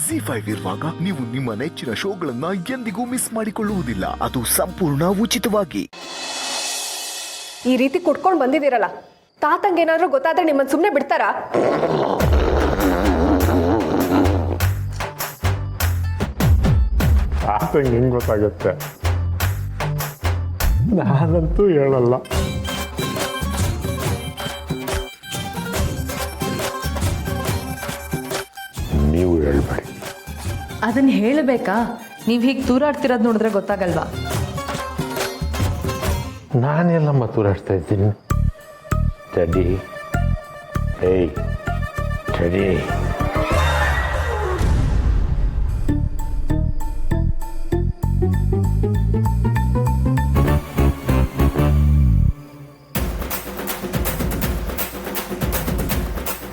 ZEE5 ಇರುವಾಗ ನೀವು ನಿಮ್ಮ ನೆಚ್ಚಿನ ಶೋಗಳನ್ನ ಎಂದಿಗೂ ಮಿಸ್ ಮಾಡಿಕೊಳ್ಳುವುದಿಲ್ಲ. ಅದು ಸಂಪೂರ್ಣ ಉಚಿತವಾಗಿ. ಈ ರೀತಿ ಕುಟ್ಕೊಂಡು ಬಂದಿದ್ದೀರಲ್ಲ, ತಾತಂಗೇನಾದ್ರೂ ಗೊತ್ತಾದ್ರೆ ನಿಮ್ಮನ್ನು ಸುಮ್ಮನೆ ಬಿಡ್ತಾರಾ? ತಾತಂಗೆ ಹೆಂಗೆ ಗೊತ್ತಾಗುತ್ತೆ? ನಾನಂತೂ ಹೇಳಲ್ಲ. ನೀವು ಹೇಳ್ಬೇಡಿ. ಅದನ್ನ ಹೇಳಬೇಕಾ? ನೀವು ಹೀಗೆ ತೂರಾಡ್ತಿರೋದು ನೋಡಿದ್ರೆ ಗೊತ್ತಾಗಲ್ವಾ? ನಾನೆಲ್ಲ ತೂರಾಡ್ತಾ ಇದ್ದೀನಿ. ಚಡಿ ಏಯ್ ಚಡಿ.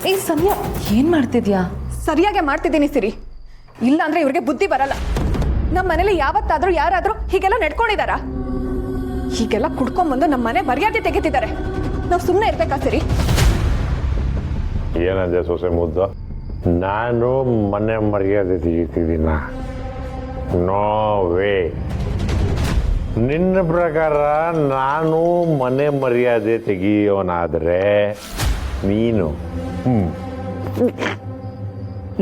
ಏಯ್ ಸಮಯ, ಏನ್ ಮಾಡ್ತಿದ್ಯಾ? ಸರಿಯಾಗಿ ಮಾಡ್ತಿದ್ದೀನಿ ಸಿರಿ. ಇಲ್ಲ ಅಂದ್ರೆ ಇವ್ರಿಗೆ ಬುದ್ಧಿ ಬರಲ್ಲ. ನಮ್ಮ ಮನೇಲಿ ಯಾವತ್ತಾದ್ರೂ ಯಾರಾದ್ರೂ ಹೀಗೆಲ್ಲ ನಡ್ಕೊಂಡಿದಾರ? ಹೀಗೆಲ್ಲ ಕುಡ್ಕೊಂಡ್ಬಂದು ನಮ್ಮ ಮನೆ ಮರ್ಯಾದೆ ತೆಗಿತಿದ್ದಾರೆ. ನಾವು ಸುಮ್ಮನೆ ಇರ್ಬೇಕಾ ಸಿರಿ? ಏನಂದೆ ಸೊಸೆ ಮುದ್ದು? ನಾನು ಮನೆ ಮರ್ಯಾದೆ ತೆಗಿತಿದ್ದೀನ? No way. ನಿನ್ನ ಪ್ರಕಾರ ನಾನು ಮನೆ ಮರ್ಯಾದೆ ತೆಗಿಯೋನಾದ್ರೆ ನೀನು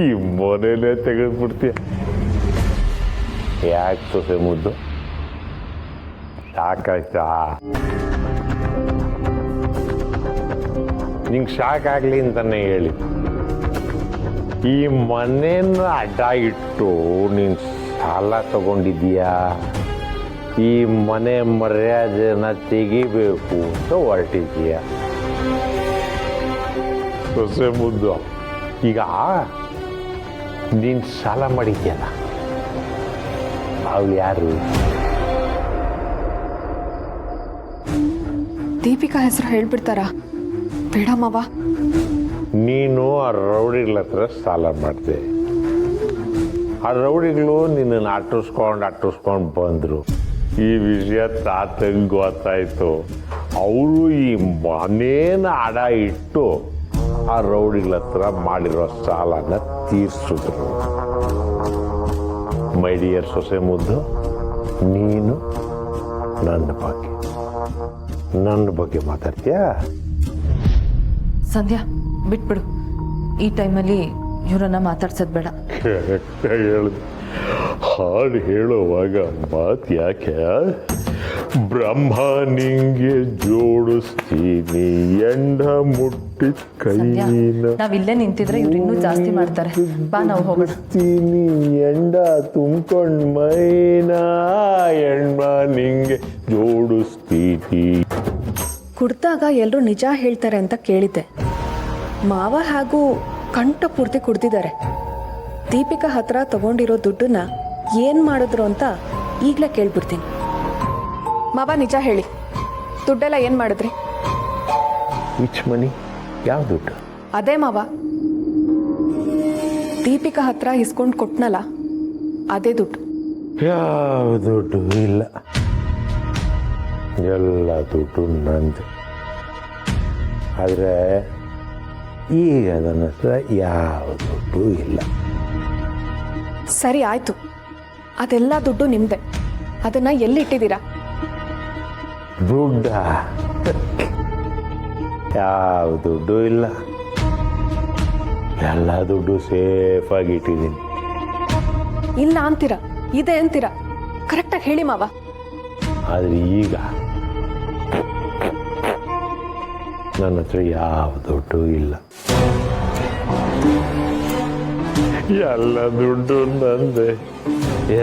ಈ ಮನೇನೆ ತೆಗೆದ್ಬಿಡ್ತೀಯ. ಯಾಕೆ ಸೊಸೆ ಮುದ್ದು? ಸಾಕಾಯ್ತಾ? ನಿಂಗೆ ಶಾಕ್ ಆಗಲಿ ಅಂತಾನೆ ಹೇಳಿ. ಈ ಮನೇನ ಅಡ್ಡ ಇಟ್ಟು ನೀನು ಸಾಲ ತಗೊಂಡಿದ್ದೀಯಾ? ಈ ಮನೆ ಮರ್ಯಾದೆನ ತೆಗಿಬೇಕು ಅಂತ ಹೊರಟಿದ್ದೀಯ. ಸೊಸೆ ಮುದ್ದು, ಈಗ ನೀನು ಸಾಲ ಮಾಡಿದ್ಯಲ್ಲ, ಅವಳು ಯಾರು? ದೀಪಿಕಾ ಹೆಸರು ಹೇಳ್ಬಿಡ್ತಾರ? ಬೇಡ ಮಾವ. ನೀನು ಆ ರೌಡಿಗಳ ಹತ್ರ ಸಾಲ ಮಾಡಿದೆ. ಆ ರೌಡಿಗಳು ನಿನ್ನನ್ನು ಅಟ್ಟಿಸ್ಕೊಂಡು ಬಂದರು. ಈ ವಿಷಯ ತಾತಂಗೆ ಗೊತ್ತಾಯ್ತು. ಅವರು ಈ ಮನೇನ ಅಡ ಇಟ್ಟು ಆ ರೌಡಿಗಳ ಹತ್ರ ಮಾಡಿರೋ ಸಾಲನ ತೀರ್ಸಿದ್ರು. ಮೈ ಡಿಯರ್ ಸೊಸೆ ಮುದ್ದು, ನೀನು ನನ್ನ ಬಗ್ಗೆ ಮಾತಾಡ್ತೀಯಾ? ಸಂಧ್ಯಾ, ಬಿಟ್ಬಿಡು. ಈ ಟೈಮಲ್ಲಿ ಇವರನ್ನ ಮಾತಾಡ್ಸೋದು ಬೇಡ. ಕರೆಕ್ಟಾಗಿ ಹೇಳಿದೆ. ಹಾಡು ಹೇಳುವಾಗ ಮಾತು ಯಾಕೆ? ಬ್ರಹ್ಮ ನಿಂಗೆ ಜೋಡಿಸ್ತೀನಿ ಎಂಡ ಮುಟ್ಟಿ ಕೈನ. ನಾವಿಲ್ಲೇ ನಿಂತಿದ್ರೆ ಇವ್ರು ಇನ್ನೂ ಜಾಸ್ತಿ ಮಾಡ್ತಾರೆ. ಬಾ, ನಾವು ಹೋಗೋಣ. ಎಂಡ ತುಂಬ್ಕೊಂಡ್ ಮೈನ ಎಂಡ ನಿಂಗೆ ಜೋಡಿಸ್ತೀನಿ. ಕುಡ್ದಾಗ ಎಲ್ಲರೂ ನಿಜ ಹೇಳ್ತಾರೆ ಅಂತ ಕೇಳಿದ್ದೆ. ಮಾವ ಹಾಗೂ ಕಂಠ ಪೂರ್ತಿ ಕುಡ್ದಿದ್ದಾರೆ. ದೀಪಿಕಾ ಹತ್ರ ತಗೊಂಡಿರೋ ದುಡ್ಡನ್ನ ಏನ್ ಮಾಡಿದ್ರು ಅಂತ ಈಗಲೇ ಕೇಳ್ಬಿಡ್ತೀನಿ. ಮಾವ, ನಿಜ ಹೇಳಿ, ದುಡ್ಡೆಲ್ಲ ಏನ್ ಮಾಡಿದ್ರಿ? ವಿಚ್ ಮನಿ? ಯಾವ ದುಡ್ಡು? ಅದೇ ಮಾವ, ದೀಪಿಕಾ ಹತ್ರ ಇಸ್ಕೊಂಡು ಕೊಟ್ನಲ್ಲ, ಅದೇ ದುಡ್ಡು. ಯಾವ ದುಡ್ಡು ಇಲ್ಲ. ಎಲ್ಲ ದುಡ್ಡು ನಂದು. ಆದರೆ ಈಗ ನನ್ನ ಹತ್ರ ಯಾವ ದುಡ್ಡು ಇಲ್ಲ. ಸರಿ ಆಯ್ತು, ಅದೆಲ್ಲ ದುಡ್ಡು ನಿಮ್ದೆ. ಅದನ್ನ ಎಲ್ಲಿಟ್ಟಿದ್ದೀರಾ? ದುಡ್ಡ? ಯಾವ ದುಡ್ಡು ಇಲ್ಲ. ಎಲ್ಲ ದುಡ್ಡು ಸೇಫಾಗಿ ಇಟ್ಟಿದ್ದೀನಿ. ಇಲ್ಲ ಅಂತೀರಾ, ಇದೆ ಅಂತೀರಾ? ಕರೆಕ್ಟಾಗಿ ಹೇಳಿ ಮಾವ. ಆದರೆ ಈಗ ನನ್ನ ಹತ್ರ ಯಾವ ದುಡ್ಡು ಇಲ್ಲ. ಎಲ್ಲ ದುಡ್ಡು ನಂದೆ,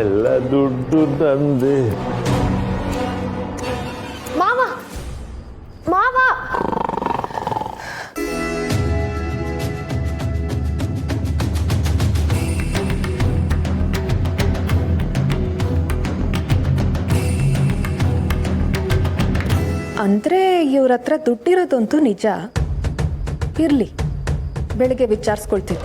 ಎಲ್ಲ ದುಡ್ಡು ನಂದೆ. ಮಾವ, ಮಾವ, ಅಂದ್ರೆ ಇವ್ರ ಹತ್ರ ದುಡ್ಡಿರೋದಂತೂ ನಿಜ. ಇರ್ಲಿ, ಬೆಳಿಗ್ಗೆ ವಿಚಾರಿಸ್ಕೊಳ್ತೀನಿ.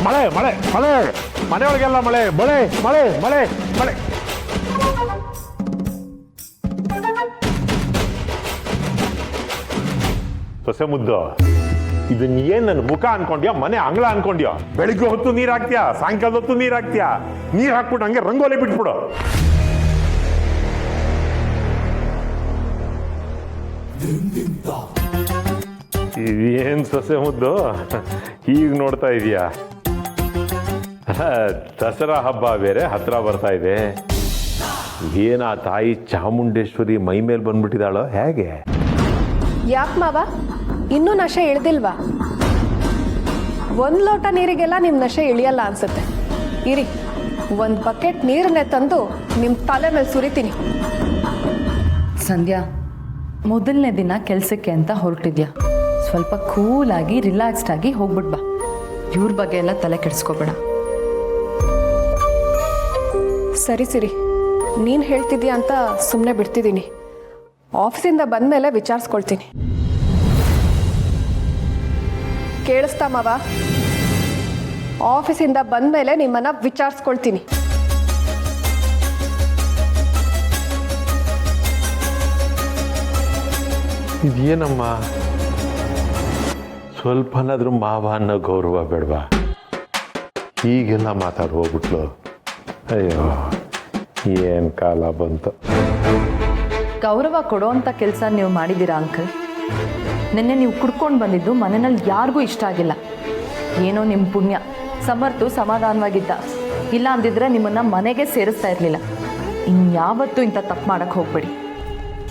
ಮಳೆ ಮಳೆ ಮಳೆ ಮನೆಯೊಳಗೆಲ್ಲ ಮಳೆ ಮಳೆ ಮಳೆ ಮಳೆ ಮಳೆ. ಸೊಸೆ ಮುದ್ದು, ಇದನ್ನ ಏನ್ ನನ್ನ ಮುಖ ಅನ್ಕೊಂಡ್ಯಾ ಮನೆ ಅಂಗಳ ಅನ್ಕೊಂಡ್ಯಾ? ಬೆಳಿಗ್ಗೆ ಹೊತ್ತು ನೀರ್ ಹಾಕ್ತೀಯಾ, ಸಾಯಂಕಾಲದ ಹೊತ್ತು ನೀರ್ ಹಾಕ್ತೀಯಾ. ನೀರ್ ಹಾಕ್ಬಿಟ್ಟು ಹಂಗೆ ರಂಗೋಲಿ ಬಿಟ್ಬಿಡು. ಇದೇನ್ ಸೊಸೆ ಮುದ್ದು ಈಗ ನೋಡ್ತಾ ಇದೀಯಾ? ದಸರಾ ಹಬ್ಬ ಬೇರೆ ಹತ್ರ ಬರ್ತಾ ಇದೆ. ಏನ ತಾಯಿ ಚಾಮುಂಡೇಶ್ವರಿ ಮೈ ಮೇಲೆ ಬಂದ್ಬಿಟ್ಟಿದಾಳೋ ಹೇಗೆ? ಯಾಕೆ ಮಾವ ಇನ್ನೂ ನಶೆ ಇಳ್ದಿಲ್ವಾ? ಒಂದು ಲೋಟ ನೀರಿಗೆಲ್ಲ ನಿಮ್ಮ ನಶೆ ಇಳಿಯಲ್ಲ ಅನ್ಸುತ್ತೆ. ಇರಿ, ಒಂದು ಬಕೆಟ್ ನೀರನ್ನೇ ತಂದು ನಿಮ್ಮ ತಲೆ ಮೇಲೆ ಸುರಿತೀನಿ. ಸಂಧ್ಯಾ, ಮೊದಲನೇ ದಿನ ಕೆಲಸಕ್ಕೆ ಅಂತ ಹೊರಟಿದ್ಯಾ. ಸ್ವಲ್ಪ ಕೂಲಾಗಿ ರಿಲ್ಯಾಕ್ಸ್ಡ್ ಆಗಿ ಹೋಗ್ಬಿಟ್ ಬಾ. ಇವ್ರ ಬಗ್ಗೆ ಎಲ್ಲ ತಲೆ ಕೆಡಿಸ್ಕೋಬೇಡ. ಸರಿ ಸಿರಿ, ನೀನು ಹೇಳ್ತಿದ್ಯಾ ಅಂತ ಸುಮ್ಮನೆ ಬಿಡ್ತಿದ್ದೀನಿ. ಆಫೀಸಿಂದ ಬಂದಮೇಲೆ ವಿಚಾರಿಸ್ಕೊಳ್ತೀನಿ. ಕೇಳಿಸ್ತಾ ಮಾವ? ಆಫೀಸಿಂದ ಬಂದಮೇಲೆ ನಿಮ್ಮನ್ನು ವಿಚಾರಿಸ್ಕೊಳ್ತೀನಿ. ಇದೇನಮ್ಮ, ಸ್ವಲ್ಪನಾದ್ರೂ ಮಾವ ಅನ್ನೋ ಗೌರವ ಬೇಡವಾ? ಹೀಗೆಲ್ಲ ಮಾತಾಡಿ ಹೋಗ್ಬಿಟ್ಲು. ಅಯ್ಯೋ, ಏನ್ ಕಾಲ ಬಂತು. ಗೌರವ ಕೊಡೋವಂಥ ಕೆಲಸ ನೀವು ಮಾಡಿದ್ದೀರಾ ಅಂಕಲ್. ನಿನ್ನೆ ನೀವು ಕುಡ್ಕೊಂಡು ಬಂದಿದ್ದು ಮನೆಯಲ್ಲಿ ಯಾರಿಗೂ ಇಷ್ಟ ಆಗಿಲ್ಲ. ಏನೋ ನಿಮ್ಮ ಪುಣ್ಯ, ಸಮರ್ಥು ಸಮಾಧಾನವಾಗಿದ್ದ. ಇಲ್ಲ ಅಂದಿದ್ರೆ ನಿಮ್ಮನ್ನು ಮನೆಗೆ ಸೇರಿಸ್ತಾ ಇರಲಿಲ್ಲ. ಇನ್ಯಾವತ್ತೂ ಇಂಥ ತಪ್ಪು ಮಾಡಕ್ಕೆ ಹೋಗ್ಬೇಡಿ.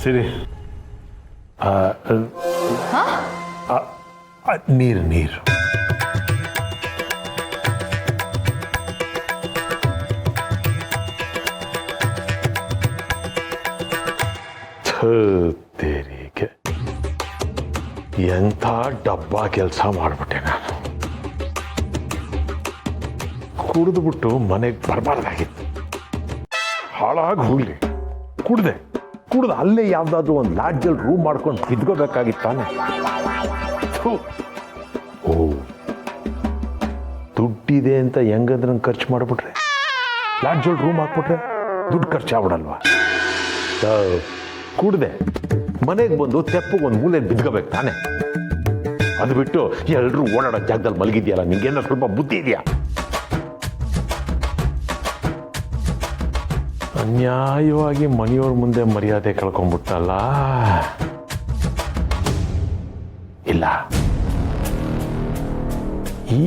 ಸರಿ, ನೀರು ನೀರು. ತೇರಿಗೆ ಎಂಥ ಡಬ್ಬ ಕೆಲಸ ಮಾಡಿಬಿಟ್ಟೆ ನಾನು. ಕುಡಿದ್ಬಿಟ್ಟು ಮನೆಗೆ ಬರಬಾರ್ದಾಗಿತ್ತು. ಹಾಳಾಗಿ ಹೋಗ್ಲಿ. ಕುಡ್ದು ಅಲ್ಲೇ ಯಾವ್ದಾದ್ರು ಒಂದು ಲಾಡ್ಜಲ್ಲಿ ರೂಮ್ ಮಾಡ್ಕೊಂಡು ಬಿದ್ಕೋಬೇಕಾಗಿತ್ತಾನೆ. ಓ, ದುಡ್ಡಿದೆ ಅಂತ ಹೆಂಗಂದ್ರೆ ಖರ್ಚು ಮಾಡಿಬಿಟ್ರೆ, ಲಾಡ್ಜಲ್ಲಿ ರೂಮ್ ಹಾಕ್ಬಿಟ್ರೆ ದುಡ್ಡು ಖರ್ಚಾಗ್ಬಿಡಲ್ವಾ? ಕುಡ್ದೆ ಮನೆಗೆ ಬಂದು ತೆಪ್ಪಗೆ ಒಂದು ಮೂಲೆ ಬಿದ್ಕೋಬೇಕು ತಾನೆ. ಅದು ಬಿಟ್ಟು ಎಲ್ಲರೂ ಓಡಾಡೋ ಜಾಗದಲ್ಲಿ ಮಲಗಿದ್ಯಲ್ಲ, ನಿಂಗೇನೋ ಸ್ವಲ್ಪ ಬುದ್ಧಿ ಇದೆಯಾ? ಅನ್ಯಾಯವಾಗಿ ಮನೆಯವ್ರ ಮುಂದೆ ಮರ್ಯಾದೆ ಕಳ್ಕೊಂಡ್ಬಿಟ್ಟಲ್ಲ. ಇಲ್ಲ,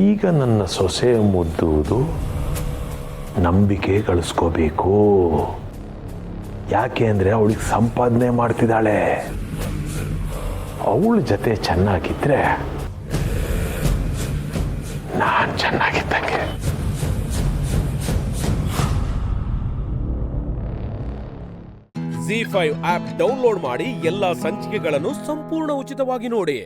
ಈಗ ನನ್ನ ಸೊಸೆ ಮುದ್ದುವುದು ನಂಬಿಕೆ ಗಳಿಸ್ಕೋಬೇಕು. ಯಾಕೆ ಅಂದರೆ ಅವಳಿಗೆ ಸಂಪಾದನೆ ಮಾಡ್ತಿದ್ದಾಳೆ. ಅವಳ ಜೊತೆ ಚೆನ್ನಾಗಿದ್ರೆ ನಾನು ಚೆನ್ನಾಗಿದ್ದಂಗೆ. ZEE5 ಆಪ್ ಡೌನ್ಲೋಡ್ ಮಾಡಿ ಎಲ್ಲಾ ಸಂಚಿಕೆಗಳನ್ನು ಸಂಪೂರ್ಣ ಉಚಿತವಾಗಿ ನೋಡಿ.